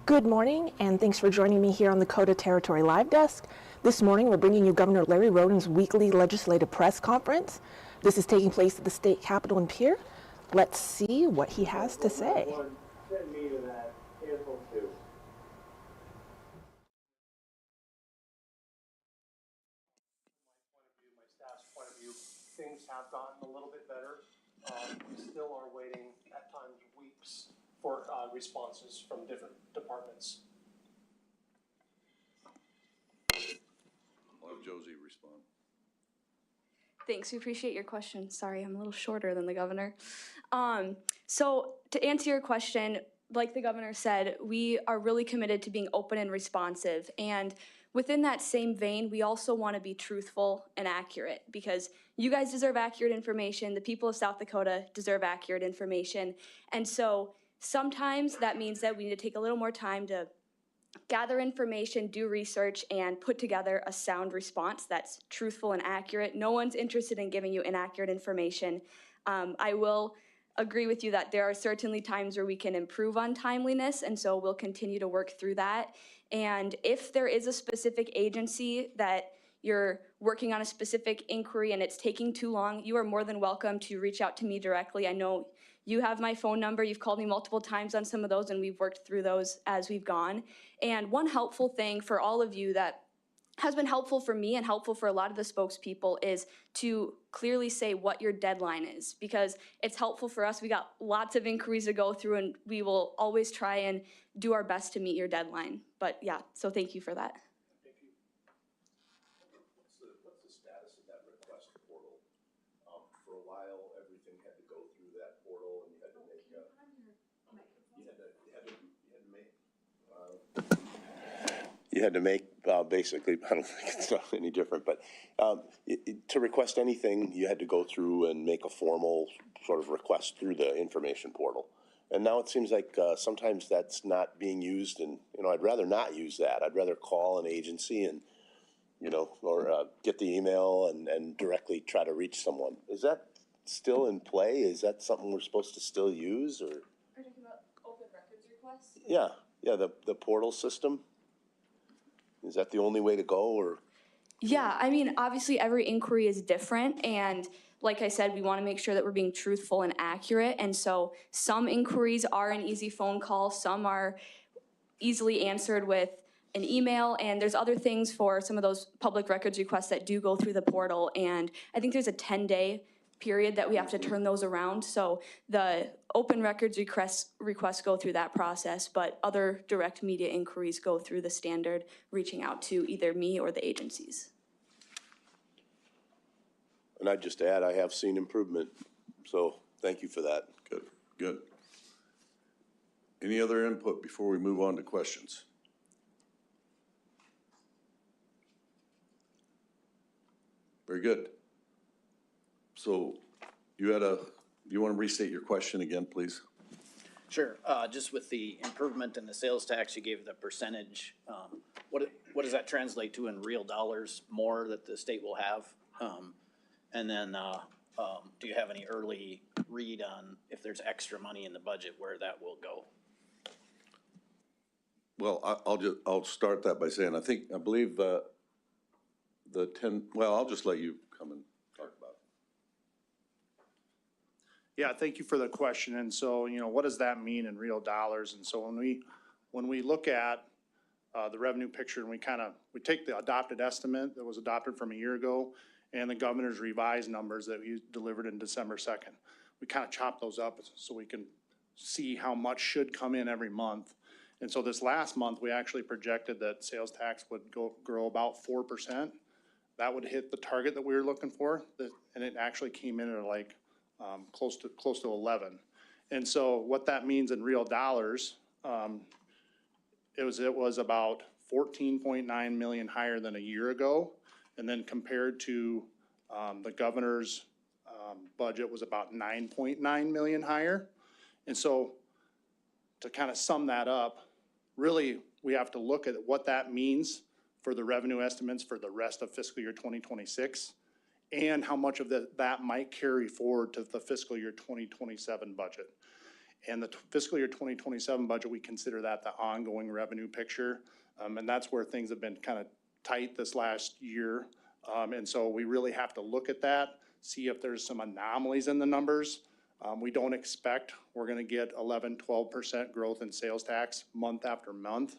Good morning, and thanks for joining me here on the KOTA Territory Live Desk. This morning, we're bringing you Governor Larry Rhoden's weekly legislative press conference. This is taking place at the state capitol in Pierre. Let's see what he has to say. Send me to that cancel too. My staff's point of view, things have gotten a little bit better. We still are waiting at times weeks for responses from different departments. I'll have Josie respond. Thanks, we appreciate your question. Sorry, I'm a little shorter than the governor. So to answer your question, like the governor said, we are really committed to being open and responsive. And within that same vein, we also want to be truthful and accurate because you guys deserve accurate information. The people of South Dakota deserve accurate information. And so sometimes that means that we need to take a little more time to gather information, do research, and put together a sound response that's truthful and accurate. No one's interested in giving you inaccurate information. I will agree with you that there are certainly times where we can improve on timeliness, and so we'll continue to work through that. And if there is a specific agency that you're working on a specific inquiry and it's taking too long, you are more than welcome to reach out to me directly. I know you have my phone number. You've called me multiple times on some of those, and we've worked through those as we've gone. And one helpful thing for all of you that has been helpful for me and helpful for a lot of the spokespeople is to clearly say what your deadline is, because it's helpful for us. We got lots of inquiries to go through, and we will always try and do our best to meet your deadline. But yeah, so thank you for that. Thank you. What's the status of that request portal? For a while, everything had to go through that portal, and you had to make basically, I don't think it's not any different, but to request anything, you had to go through and make a formal sort of request through the information portal. And now it seems like sometimes that's not being used, and I'd rather not use that. I'd rather call an agency and or get the email and directly try to reach someone. Is that still in play? Is that something we're supposed to still use? Or Are you talking about open records requests? Yeah, the portal system. Is that the only way to go, or? Yeah, I mean, obviously every inquiry is different, and like I said, we want to make sure that we're being truthful and accurate, and so some inquiries are an easy phone call, some are easily answered with an email, and there's other things for some of those public records requests that do go through the portal, and I think there's a 10-day period that we have to turn those around. So the open records requests go through that process, but other direct media inquiries go through the standard reaching out to either me or the agencies. And I'd just add, I have seen improvement, so thank you for that. Good. Any other input before we move on to questions? Very good. So you want to restate your question again, please? Sure. Just with the improvement in the sales tax, you gave the percentage. What does that translate to in real dollars more that the state will have? And then do you have any early read on if there's extra money in the budget where that will go? Well, I'll start that by saying I believe the 10. Well, I'll just let you come and talk about it. Yeah, thank you for the question. And so, what does that mean in real dollars? And so when we look at the revenue picture and we take the adopted estimate that was adopted from a year ago and the governor's revised numbers that he delivered in December 2nd, we kind of chop those up so we can see how much should come in every month. And so this last month, we actually projected that sales tax would grow about 4%. That would hit the target that we were looking for, and it actually came in at like close to 11. And so what that means in real dollars, it was about 14.9 million higher than a year ago, and then compared to the governor's budget was about 9.9 million higher. And so to kind of sum that up, really we have to look at what that means for the revenue estimates for the rest of fiscal year 2026 and how much of that might carry forward to the fiscal year 2027 budget. And the fiscal year 2027 budget, we consider that the ongoing revenue picture. And that's where things have been kind of tight this last year. And so we really have to look at that, see if there's some anomalies in the numbers. We don't expect we're going to get 11, 12% growth in sales tax month after month.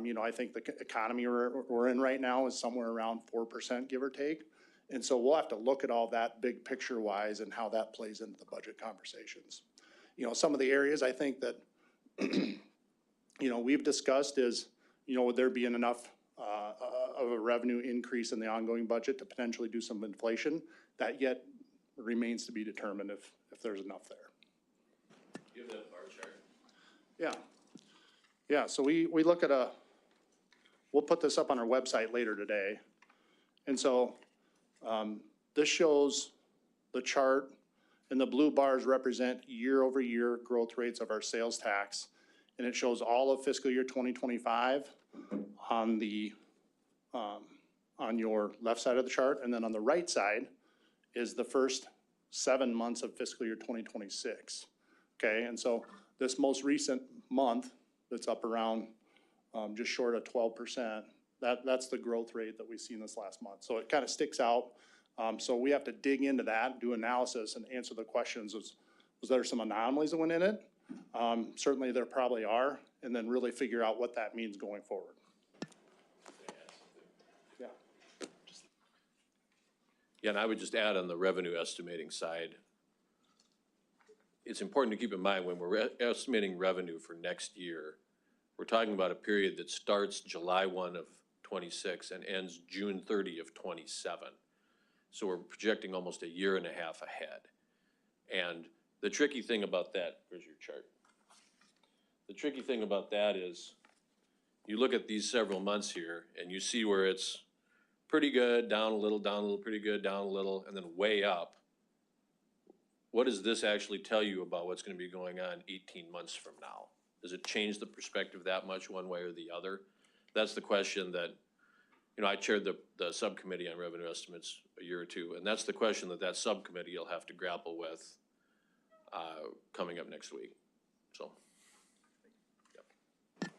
You know, I think the economy we're in right now is somewhere around 4%, give or take. And so we'll have to look at all that big picture wise and how that plays into the budget conversations. You know, some of the areas I think that, you know, we've discussed is, you know, would there be enough of a revenue increase in the ongoing budget to potentially do some inflation? That yet remains to be determined if there's enough there. You have that bar chart? Yeah. Yeah, so we look at we'll put this up on our website later today. And so this shows the chart, and the blue bars represent year-over-year growth rates of our sales tax. And it shows all of fiscal year 2025 on the on your left side of the chart. And then on the right side is the first 7 months of fiscal year 2026. Okay, and so this most recent month that's up around just short of 12%, that's the growth rate that we've seen this last month. So it kind of sticks out. So we have to dig into that, do analysis, and answer the questions. Was there some anomalies that went in it? Certainly there probably are, and then really figure out what that means going forward. Yeah. Yeah, and I would just add on the revenue estimating side, it's important to keep in mind when we're estimating revenue for next year, we're talking about a period that starts July 1 of 26 and ends June 30 of 27. So we're projecting almost a year and a half ahead. And the tricky thing about that, where's your chart? The tricky thing about that is you look at these several months here and you see where it's pretty good, down a little, pretty good, down a little, and then way up. What does this actually tell you about what's going to be going on 18 months from now? Does it change the perspective that much one way or the other? That's the question that, you know, I chaired the subcommittee on revenue estimates a year or two, and that's the question that subcommittee will have to grapple with coming up next week. So, yep.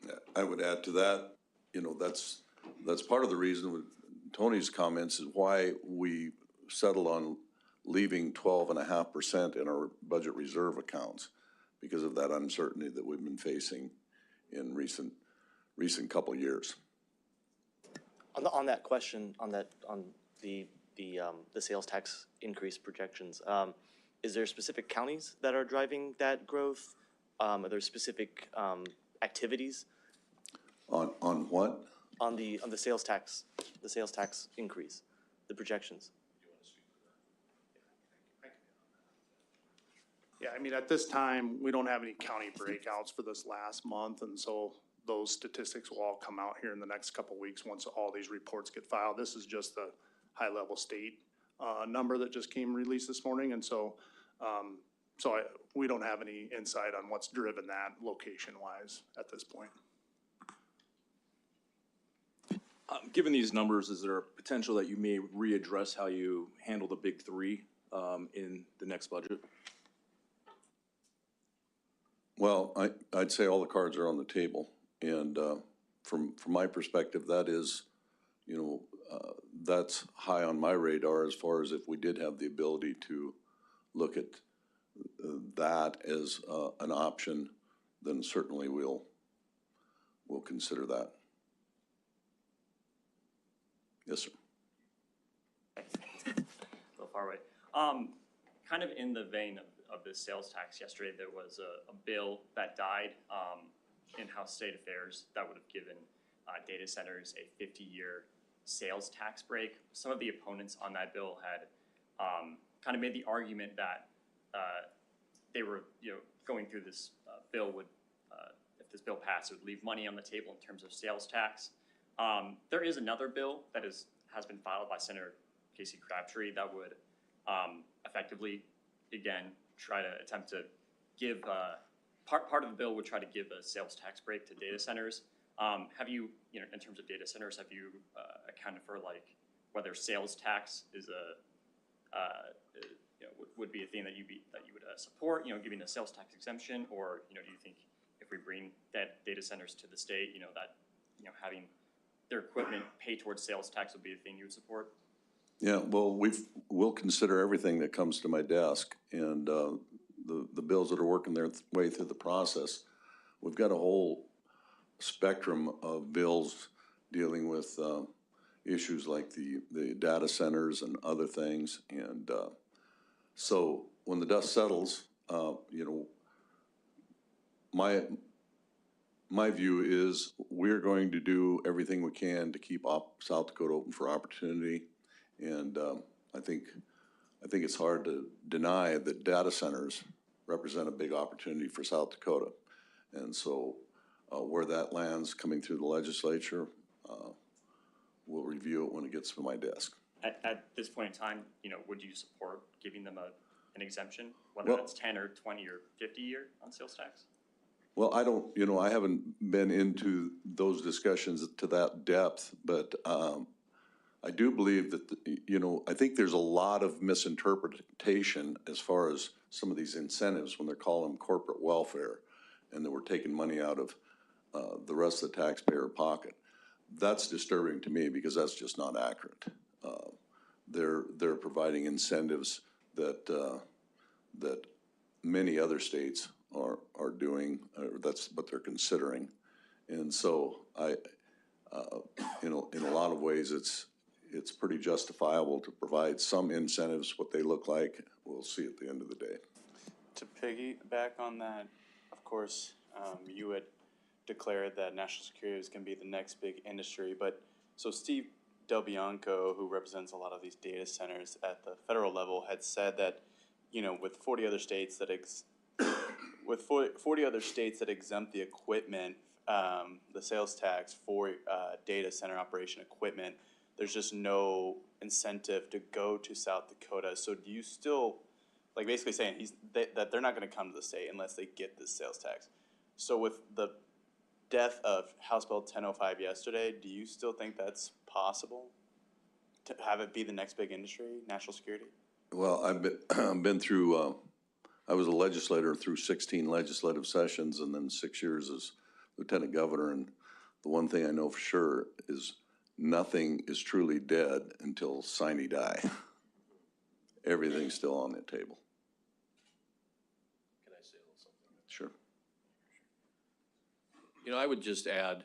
Yeah, I would add to that, you know, that's part of the reason with Tony's comments is why we settled on leaving 12.5% in our budget reserve accounts, because of that uncertainty that we've been facing in recent couple of years. On that question, on the sales tax increase projections, is there specific counties that are driving that growth? Are there specific activities? On what? On the sales tax increase, the projections. Yeah, I mean, at this time, we don't have any county breakouts for this last month, and so those statistics will all come out here in the next couple of weeks once all these reports get filed. This is just the high-level state number that just came released this morning, and so we don't have any insight on what's driven that location-wise at this point. Given these numbers, is there a potential that you may readdress how you handle the big three in the next budget? Well, I'd say all the cards are on the table, and from my perspective, that is, you know, that's high on my radar as far as if we did have the ability to look at that as an option, then certainly we'll consider that. Yes, sir. A little far away. Kind of in the vein of the sales tax, yesterday there was a bill that died in House State Affairs that would have given data centers a 50-year sales tax break. Some of the opponents on that bill had kind of made the argument that they were, you know, going through this bill would, if this bill passed, it would leave money on the table in terms of sales tax. There is another bill that has been filed by Senator Casey Crabtree that would effectively, again, try to attempt to give part of the bill would try to give a sales tax break to data centers. Have you, you know, in terms of data centers, have you accounted for like whether sales tax is would be a thing that you would support, giving a sales tax exemption, or, do you think if we bring that data centers to the state, that, having their equipment pay towards sales tax would be a thing you would support? Yeah, well, we'll consider everything that comes to my desk, and the bills that are working their way through the process. We've got a whole spectrum of bills dealing with issues like the data centers and other things. And so when the dust settles, my view is we're going to do everything we can to keep South Dakota open for opportunity. And I think it's hard to deny that data centers represent a big opportunity for South Dakota. And so where that lands coming through the legislature, we'll review it when it gets to my desk. At this point in time, would you support giving them an exemption, whether that's 10 or 20 or 50 a year on sales tax? Well, I haven't been into those discussions to that depth, but I do believe that, I think there's a lot of misinterpretation as far as some of these incentives when they're calling them corporate welfare, and that we're taking money out of the rest of the taxpayer pocket. That's disturbing to me because that's just not accurate. They're providing incentives that many other states are doing, or that's what they're considering. And so in a lot of ways, it's pretty justifiable to provide some incentives. What they look like, we'll see at the end of the day. To piggyback on that, of course, you had declared that national security was going to be the next big industry. But so Steve Del Bianco, who represents a lot of these data centers at the federal level, had said that, with 40 other states that with 40 other states that exempt the equipment, the sales tax for data center operation equipment, there's just no incentive to go to South Dakota. So do you still, like basically saying that they're not going to come to the state unless they get this sales tax? So with the death of House Bill 1005 yesterday, do you still think that's possible to have it be the next big industry, national security? Well, I've been through, I was a legislator through 16 legislative sessions and then 6 years as lieutenant governor. And the one thing I know for sure is nothing is truly dead until sine die. Everything's still on the table. Can I say a little something? Sure. I would just add,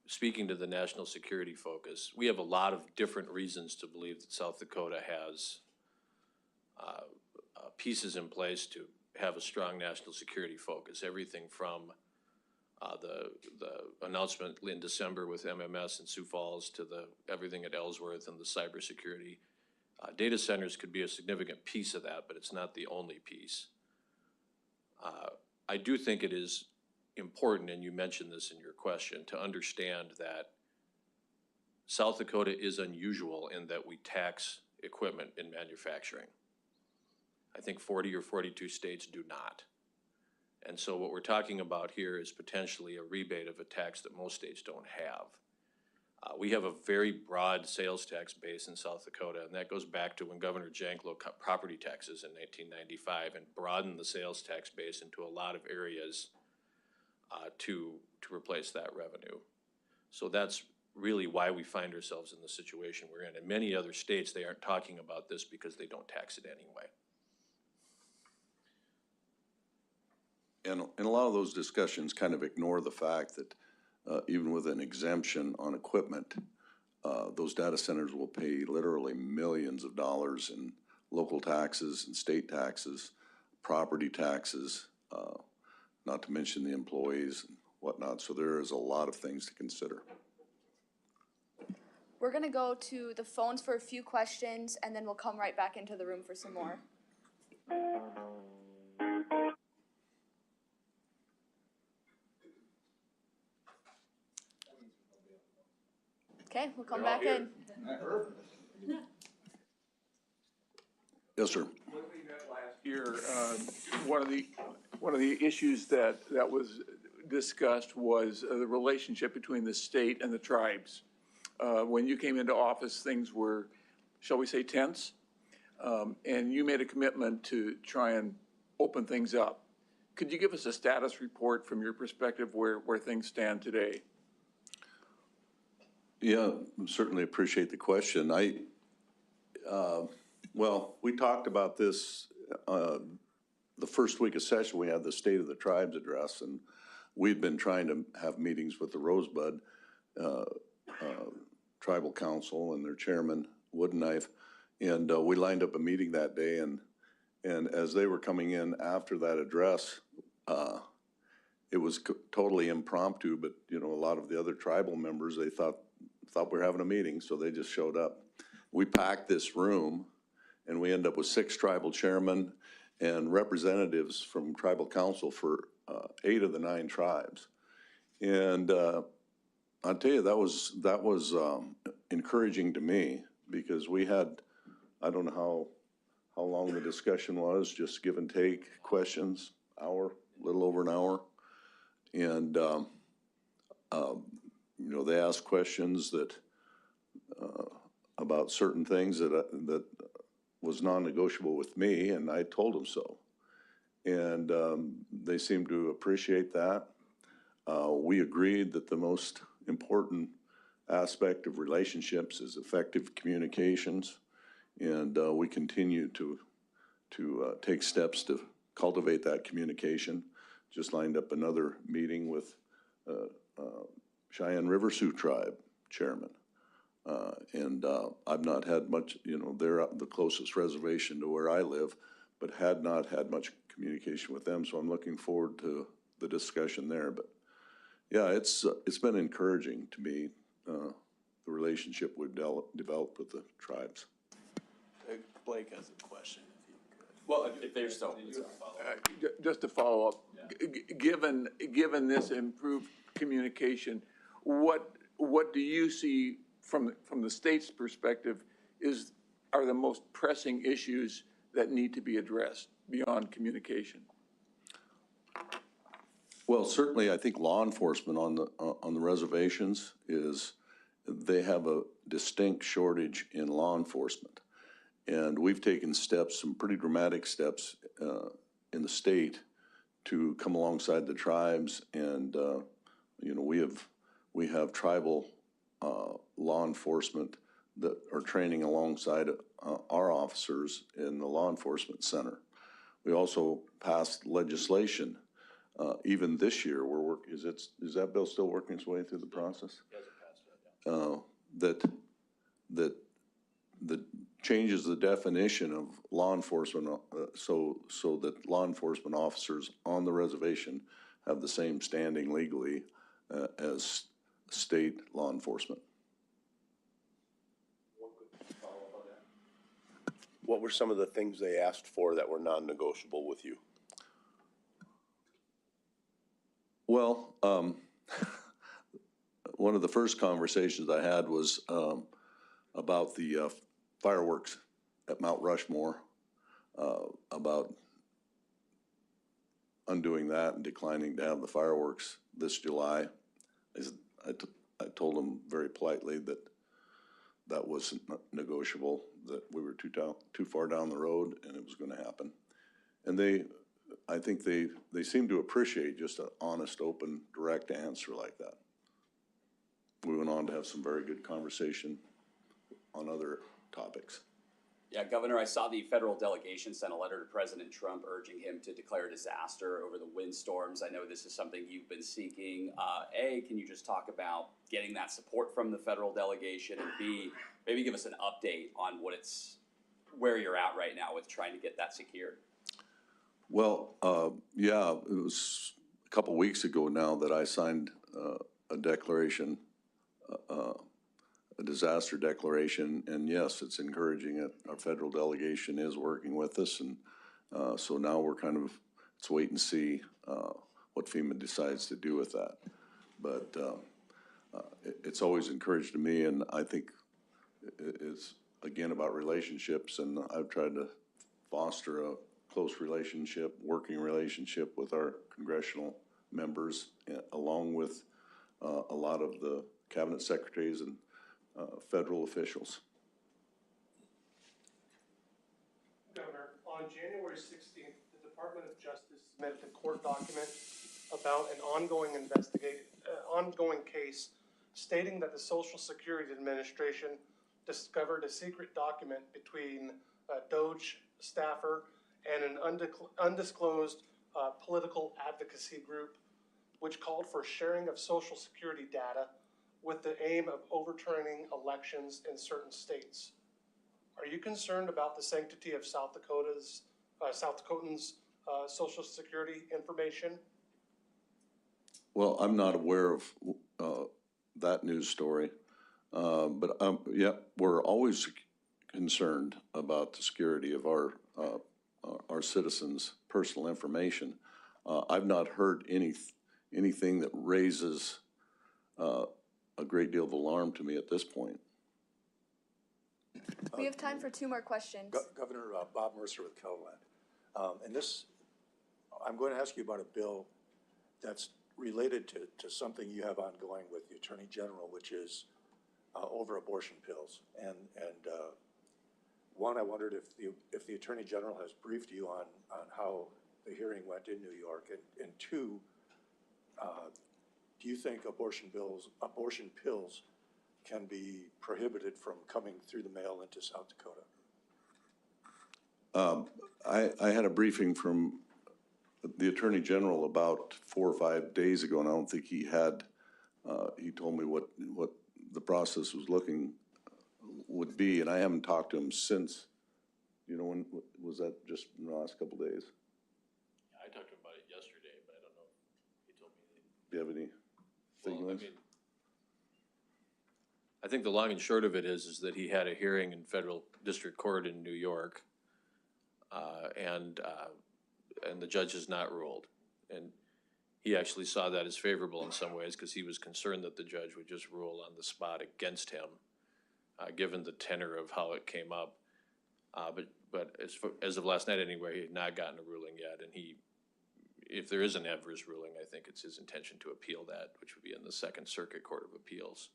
speaking to the national security focus, we have a lot of different reasons to believe that South Dakota has pieces in place to have a strong national security focus. Everything from the announcement in December with MMS in Sioux Falls to everything at Ellsworth and the cybersecurity. Data centers could be a significant piece of that, but it's not the only piece. I do think it is important, and you mentioned this in your question, to understand that South Dakota is unusual in that we tax equipment in manufacturing. I think 40 or 42 states do not. And so what we're talking about here is potentially a rebate of a tax that most states don't have. We have a very broad sales tax base in South Dakota, and that goes back to when Governor Janklow cut property taxes in 1995 and broadened the sales tax base into a lot of areas to replace that revenue. So that's really why we find ourselves in the situation we're in. In many other states, they aren't talking about this because they don't tax it anyway. And a lot of those discussions kind of ignore the fact that even with an exemption on equipment, those data centers will pay literally millions of dollars in local taxes and state taxes, property taxes, not to mention the employees and whatnot. So there is a lot of things to consider. We're gonna go to the phones for a few questions, and then we'll come right back into the room for some more. Okay, we'll come back in. Yes, sir. When we met last year, one of the issues that was discussed was the relationship between the state and the tribes. When you came into office, things were, shall we say, tense. and you made a commitment to try and open things up. Could you give us a status report from your perspective where things stand today? Yeah, certainly appreciate the question. Well, we talked about this, the first week of session, we had the State of the Tribes address, and we'd been trying to have meetings with the Rosebud Tribal Council and their chairman, Woodenknife, and we lined up a meeting that day, and as they were coming in after that address, it was totally impromptu, but, you know, a lot of the other tribal members, they thought we were having a meeting, so they just showed up. We packed this room, and we ended up with 6 tribal chairmen and representatives from tribal council for 8 of the 9 tribes. And I'll tell you, that was encouraging to me, because we had, I don't know how long the discussion was, just give and take questions, hour, a little over an hour. And, you know, they asked questions that, about certain things that was non-negotiable with me, and I told them so. And they seemed to appreciate that. We agreed that the most important aspect of relationships is effective communications, and we continue to take steps to cultivate that communication. Just lined up another meeting with Cheyenne River Sioux Tribe chairman. And I've not had much, you know, they're the closest reservation to where I live, but had not had much communication with them, so I'm looking forward to the discussion there. But yeah, it's been encouraging to me, the relationship we've developed with the tribes. Blake has a question, if you could. Well, if there's so. Just to follow up, given this improved communication, what do you see from the state's perspective are the most pressing issues that need to be addressed beyond communication? Well, certainly, I think law enforcement on the reservations they have a distinct shortage in law enforcement. And we've taken steps, some pretty dramatic steps in the state to come alongside the tribes. And, you know, we have tribal law enforcement that are training alongside our officers in the law enforcement center. We also passed legislation, even this year, is that bill still working its way through the process? That changes the definition of law enforcement, so that law enforcement officers on the reservation have the same standing legally as state law enforcement. What were some of the things they asked for that were non-negotiable with you? Well, one of the first conversations I had was about the fireworks at Mount Rushmore, about undoing that and declining to have the fireworks this July. I told them very politely that that wasn't negotiable, that we were too far down the road and it was going to happen. And I think they seem to appreciate just an honest, open, direct answer like that. We went on to have some very good conversation on other topics. Yeah, Governor, I saw the federal delegation sent a letter to President Trump urging him to declare disaster over the windstorms. I know this is something you've been seeking. A, can you just talk about getting that support from the federal delegation? And B, maybe give us an update on where you're at right now with trying to get that secured. Well, yeah, it was a couple weeks ago now that I signed a declaration, a disaster declaration, and yes, it's encouraging that our federal delegation is working with us, and so now we're it's wait and see what FEMA decides to do with that. But it's always encouraged to me, and I think it's, again, about relationships, and I've tried to foster a close relationship, working relationship with our congressional members, along with a lot of the cabinet secretaries and federal officials. On January 16th, the Department of Justice submitted a court document about an ongoing case stating that the Social Security Administration discovered a secret document between a Doge staffer and an undisclosed political advocacy group, which called for sharing of Social Security data with the aim of overturning elections in certain states. Are you concerned about the sanctity of South Dakotans' Social Security information? Well, I'm not aware of that news story, but yeah, we're always concerned about the security of our citizens' personal information. I've not heard anything that raises a great deal of alarm to me at this point. We have time for 2 more questions. Governor Bob Mercer with Kettleland. And this, I'm going to ask you about a bill that's related to something you have ongoing with the Attorney General, which is over abortion pills. And one, I wondered if the Attorney General has briefed you on how the hearing went in New York. And two, do you think abortion pills can be prohibited from coming through the mail into South Dakota? I had a briefing from the Attorney General about 4 or 5 days ago, and I don't think he had, he told me what the process would be, and I haven't talked to him since. You know, when was that, just in the last couple of days? I talked to him about it yesterday, but I don't know if he told me. Do you have anything? Well, I mean, I think the long and short of it is that he had a hearing in federal district court in New York, and the judge has not ruled. And he actually saw that as favorable in some ways because he was concerned that the judge would just rule on the spot against him, given the tenor of how it came up. But as of last night anyway, he had not gotten a ruling yet, and if there is an adverse ruling, I think it's his intention to appeal that, which would be in the Second Circuit Court of Appeals.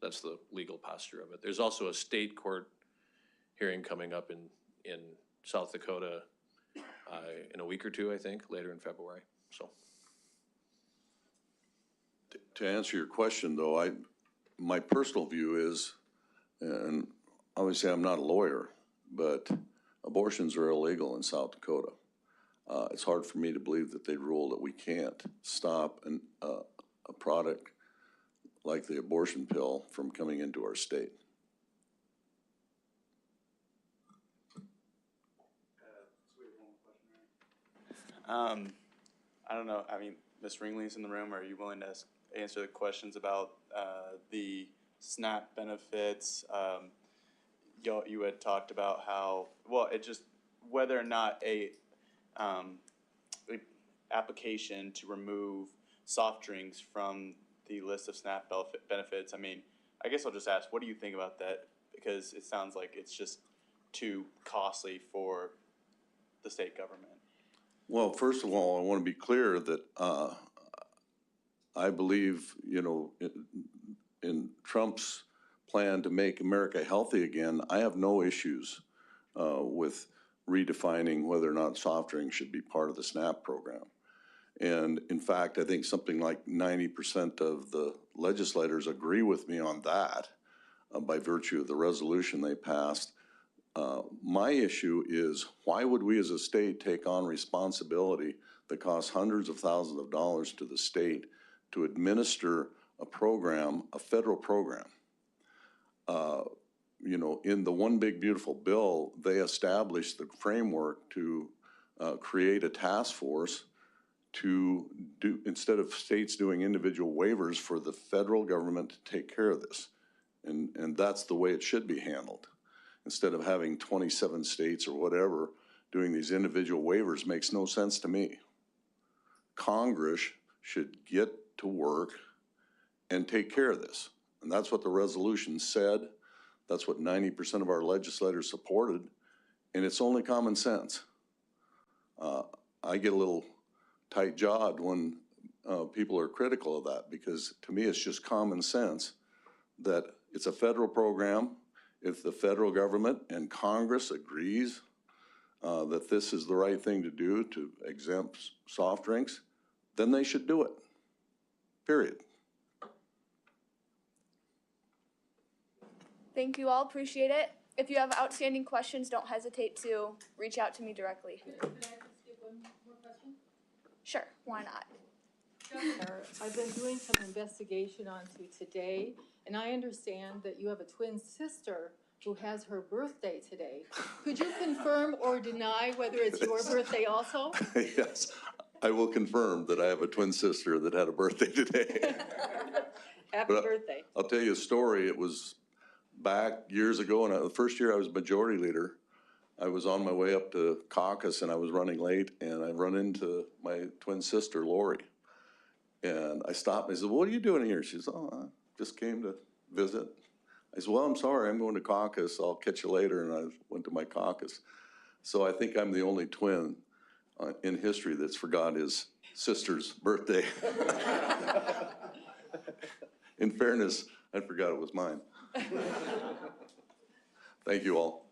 That's the legal posture of it. There's also a state court hearing coming up in South Dakota in a week or two, I think, later in February. So, To answer your question, though, my personal view is, and obviously I'm not a lawyer, but abortions are illegal in South Dakota. It's hard for me to believe that they'd rule that we can't stop a product like the abortion pill from coming into our state. I don't know, I mean, Ms. Ringley's in the room. Are you willing to answer the questions about the SNAP benefits? You had talked about how, whether or not a application to remove soft drinks from the list of SNAP benefits. I mean, I guess I'll just ask, what do you think about that? Because it sounds like it's just too costly for the state government. Well, first of all, I want to be clear that I believe, in Trump's plan to make America healthy again, I have no issues with redefining whether or not soft drinks should be part of the SNAP program. And in fact, I think something like 90% of the legislators agree with me on that by virtue of the resolution they passed. My issue is, why would we as a state take on responsibility that costs hundreds of thousands of dollars to the state to administer a program, a federal program? In the One Big Beautiful Bill, they established the framework to create a task force to do, instead of states doing individual waivers, for the federal government to take care of this. And that's the way it should be handled. Instead of having 27 states or whatever doing these individual waivers, makes no sense to me. Congress should get to work and take care of this. And that's what the resolution said. That's what 90% of our legislators supported. And it's only common sense. I get a little tight-jawed when people are critical of that, because to me it's just common sense that it's a federal program. If the federal government and Congress agrees that this is the right thing to do to exempt soft drinks, then they should do it. Period. Thank you all, appreciate it. If you have outstanding questions, don't hesitate to reach out to me directly. Can I just give one more question? Sure, why not? Governor, I've been doing some investigation onto today, and I understand that you have a twin sister who has her birthday today. Could you confirm or deny whether it's your birthday also? Yes, I will confirm that I have a twin sister that had a birthday today. Happy But birthday. I'll tell you a story. It was back years ago, and the first year I was majority leader, I was on my way up to caucus and I was running late, and I run into my twin sister, Lori. And I stopped and I said, "What are you doing here?" She says, "Oh, I just came to visit." I said, "Well, I'm sorry, I'm going to caucus. I'll catch you later." And I went to my caucus. So I think I'm the only twin in history that's forgot his sister's birthday. In fairness, I forgot it was mine. Thank you all.